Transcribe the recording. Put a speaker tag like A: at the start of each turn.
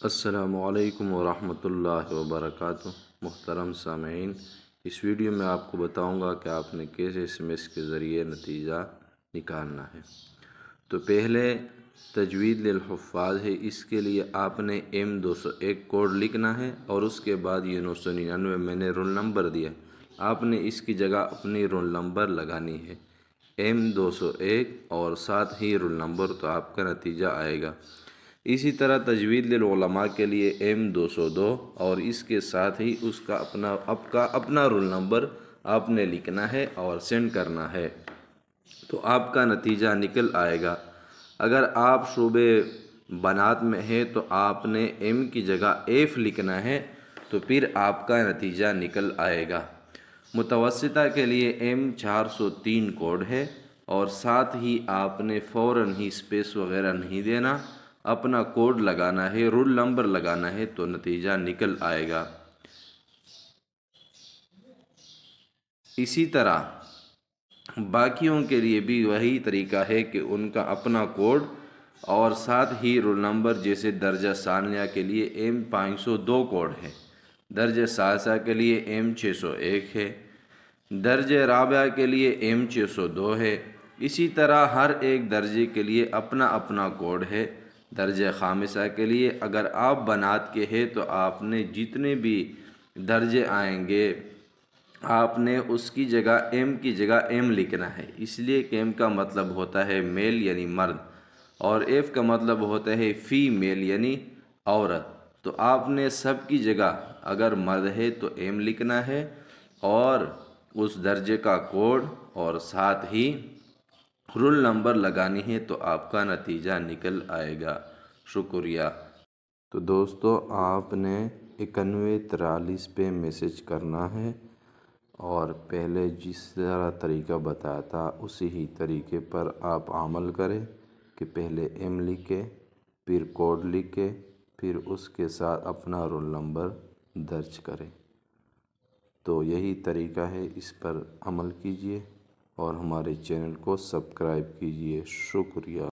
A: السلام علیکم ورحمۃ اللہ وبرکاتہ۔ محترم سامعین، اس ویڈیو میں آپ کو بتاؤں گا کہ آپ نے کیسے SMS کے ذریعے نتیجہ نکالنا ہے۔ تو پہلے تجوید للحفاظ ہے، اس کے لیے آپ نے M201 کوڈ لکھنا ہے اور اس کے بعد یہ 999 میں نے رول نمبر دیا، آپ نے اس کی جگہ اپنی رول نمبر لگانی ہے M201 اور ساتھ ہی رول نمبر، تو آپ کا نتیجہ آئے گا۔ اسی طرح تجوید للعلماء کے لیے M202 اور اس کے ساتھ ہی اس کا اپنا رول نمبر آپ نے لکھنا ہے اور سینڈ کرنا ہے، تو آپ کا نتیجہ نکل آئے گا۔ اگر آپ شعبے بنات میں ہے تو آپ نے M کی جگہ F لکھنا ہے، تو پھر آپ کا نتیجہ نکل آئے گا۔ متوسطہ کے لیے M403 کوڈ ہے اور ساتھ ہی آپ نے فوراً ہی اسپیس وغیرہ نہیں دینا، اپنا کوڈ لگانا ہے، رول نمبر لگانا ہے، تو نتیجہ نکل آئے گا۔ اسی طرح باقیوں کے لیے بھی وہی طریقہ ہے کہ ان کا اپنا کوڈ اور ساتھ ہی رول نمبر، جیسے درجہ ثانیہ کے لیے M502 کوڈ ہے، درجہ ثالثہ کے لیے M601 ہے، درجہ رابعہ کے لیے M602 ہے۔ اسی طرح ہر ایک درجے کے لیے اپنا اپنا کوڈ ہے۔ درجہ خامسہ کے لیے اگر آپ بنات کے ہیں تو آپ نے جتنے بھی درجے آئیں گے آپ نے اس کی جگہ M کی جگہ M لکھنا ہے، اس لیے کہ M کا مطلب ہوتا ہے میل یعنی مرد، اور F کا مطلب ہوتا ہے فیمیل یعنی عورت۔ تو آپ نے سب کی جگہ اگر مرد ہے تو M لکھنا ہے اور اس درجے کا کوڈ اور ساتھ ہی رول نمبر لگانی ہے، تو آپ کا نتیجہ نکل آئے گا۔ شکریہ۔ تو دوستو، آپ نے 9143 پہ میسج کرنا ہے اور پہلے جس طرح طریقہ بتایا تھا اسی ہی طریقے پر آپ عمل کریں کہ پہلے M لکھے، پھر کوڈ لکھے، پھر اس کے ساتھ اپنا رول نمبر درج کریں۔ تو یہی طریقہ ہے، اس پر عمل کیجئے اور ہمارے چینل کو سبسکرائب کیجئے۔ شکریہ۔